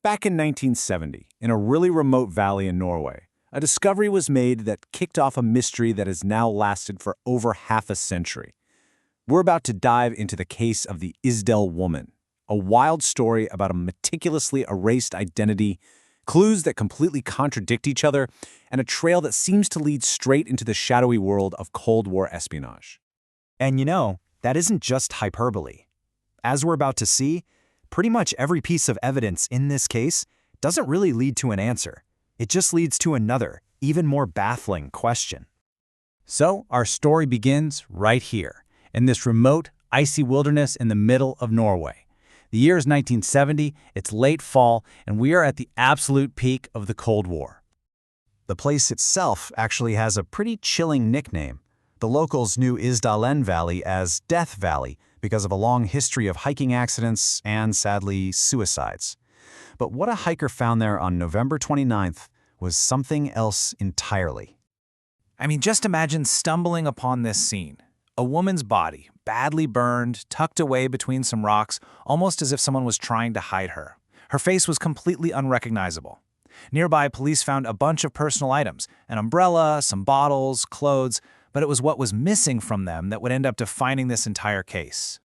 Back in 1970, in a really remote valley in Norway, a discovery was made that kicked off a mystery that has now lasted for over half a century. We're about to dive into the case of the Isdal Woman, a wild story about a meticulously erased identity, clues that completely contradict each other, and a trail that seems to lead straight into the shadowy world of Cold War espionage. And that isn't just hyperbole. As we're about to see, pretty much every piece of evidence in this case doesn't really lead to an answer. It just leads to another, even more baffling question. So, our story begins right here, in this remote, icy wilderness in the middle of Norway. The year is 1970, it's late fall, and we are at the absolute peak of the Cold War. The place itself actually has a pretty chilling nickname. The locals knew Isdalen Valley as Death Valley because of a long history of hiking accidents and, sadly, suicides. But what a hiker found there on November 29th was something else entirely. Just imagine stumbling upon this scene. A woman's body, badly burned, tucked away between some rocks, almost as if someone was trying to hide her. Her face was completely unrecognizable. Nearby, police found a bunch of personal items, an umbrella, some bottles, clothes, but it was what was missing from them that would end up defining this entire case.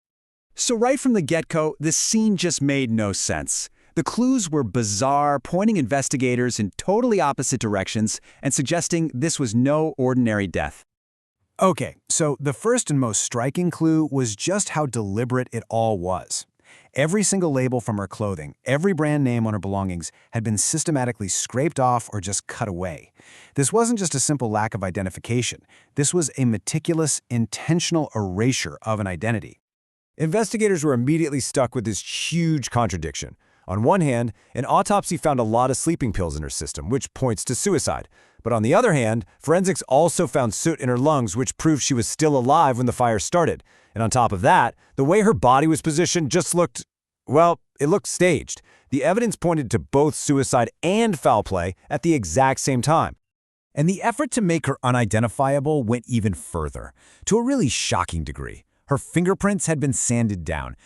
So right from the get-go, this scene just made no sense. The clues were bizarre, pointing investigators in totally opposite directions and suggesting this was no ordinary death. Okay, so the first and most striking clue was just how deliberate it all was. Every single label from her clothing, every brand name on her belongings had been systematically scraped off or just cut away. This wasn't just a simple lack of identification. This was a meticulous, intentional erasure of an identity. Investigators were immediately stuck with this huge contradiction. On one hand, an autopsy found a lot of sleeping pills in her system, which points to suicide. But on the other hand, forensics also found soot in her lungs, which proved she was still alive when the fire started. And on top of that, the way her body was positioned just looked, it looked staged. The evidence pointed to both suicide and foul play at the exact same time. And the effort to make her unidentifiable went even further, to a really shocking degree. Her fingerprints had been sanded down.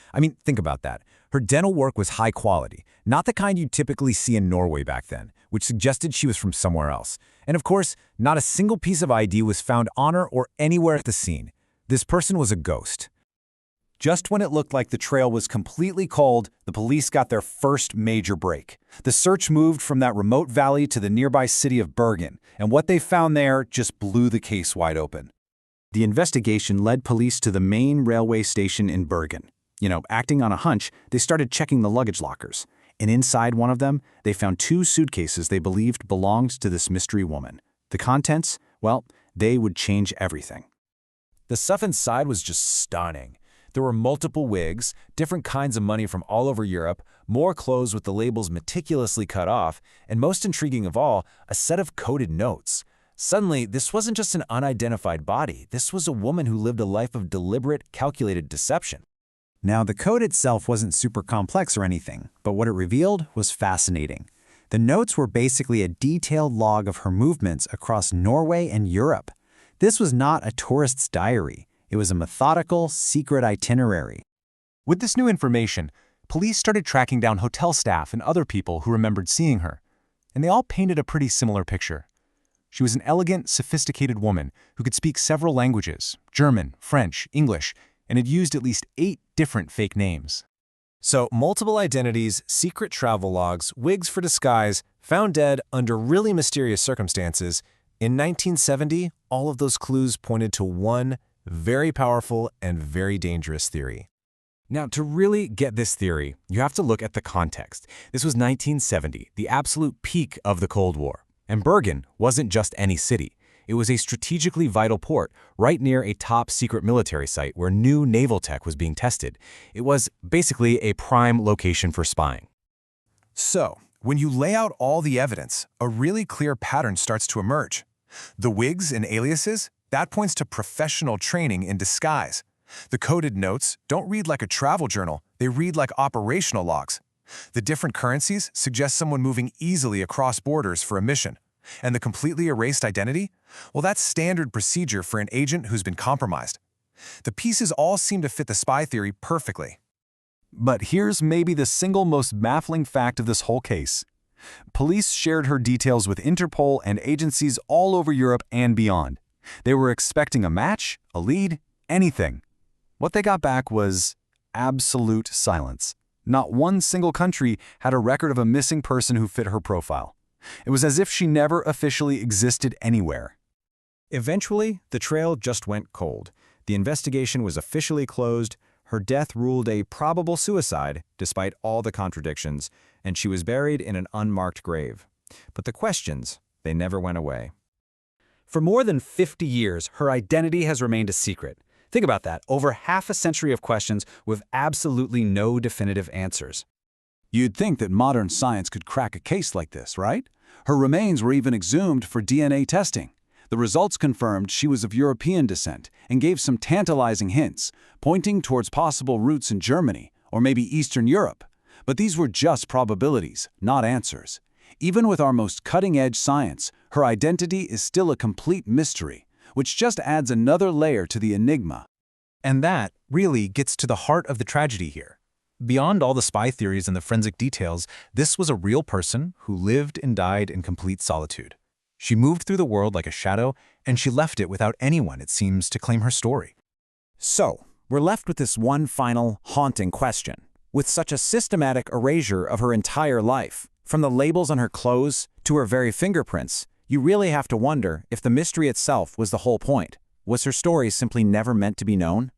Think about that. Her dental work was high quality, not the kind you'd typically see in Norway back then, which suggested she was from somewhere else. And of course, not a single piece of ID was found on her or anywhere at the scene. This person was a ghost. Just when it looked like the trail was completely cold, the police got their first major break. The search moved from that remote valley to the nearby city of Bergen, and what they found there just blew the case wide open. The investigation led police to the main railway station in Bergen. Acting on a hunch, they started checking the luggage lockers. And inside one of them, they found 2 suitcases they believed belonged to this mystery woman. The contents, they would change everything. The stuff inside was just stunning. There were multiple wigs, different kinds of money from all over Europe, more clothes with the labels meticulously cut off, and most intriguing of all, a set of coded notes. Suddenly, this wasn't just an unidentified body. This was a woman who lived a life of deliberate, calculated deception. Now, the code itself wasn't super complex or anything, but what it revealed was fascinating. The notes were basically a detailed log of her movements across Norway and Europe. This was not a tourist's diary. It was a methodical, secret itinerary. With this new information, police started tracking down hotel staff and other people who remembered seeing her, and they all painted a pretty similar picture. She was an elegant, sophisticated woman who could speak several languages, German, French, English, and had used at least 8 different fake names. So, multiple identities, secret travel logs, wigs for disguise, found dead under really mysterious circumstances. In 1970, all of those clues pointed to one very powerful and very dangerous theory. Now, to really get this theory, you have to look at the context. This was 1970, the absolute peak of the Cold War. And Bergen wasn't just any city. It was a strategically vital port right near a top-secret military site where new naval tech was being tested. It was basically a prime location for spying. So, when you lay out all the evidence, a really clear pattern starts to emerge. The wigs and aliases, that points to professional training in disguise. The coded notes don't read like a travel journal, they read like operational logs. The different currencies suggest someone moving easily across borders for a mission. And the completely erased identity? That's standard procedure for an agent who's been compromised. The pieces all seem to fit the spy theory perfectly. But here's maybe the single most baffling fact of this whole case. Police shared her details with Interpol and agencies all over Europe and beyond. They were expecting a match, a lead, anything. What they got back was absolute silence. Not one single country had a record of a missing person who fit her profile. It was as if she never officially existed anywhere. Eventually, the trail just went cold. The investigation was officially closed, her death ruled a probable suicide, despite all the contradictions, and she was buried in an unmarked grave. But the questions, they never went away. For more than 50 years, her identity has remained a secret. Think about that, over half a century of questions with absolutely no definitive answers. You'd think that modern science could crack a case like this, right? Her remains were even exhumed for DNA testing. The results confirmed she was of European descent and gave some tantalizing hints, pointing towards possible roots in Germany or maybe Eastern Europe. But these were just probabilities, not answers. Even with our most cutting-edge science, her identity is still a complete mystery, which just adds another layer to the enigma. And that really gets to the heart of the tragedy here. Beyond all the spy theories and the forensic details, this was a real person who lived and died in complete solitude. She moved through the world like a shadow, and she left it without anyone, it seems, to claim her story. So, we're left with this one final, haunting question. With such a systematic erasure of her entire life, from the labels on her clothes to her very fingerprints, you really have to wonder if the mystery itself was the whole point. Was her story simply never meant to be known?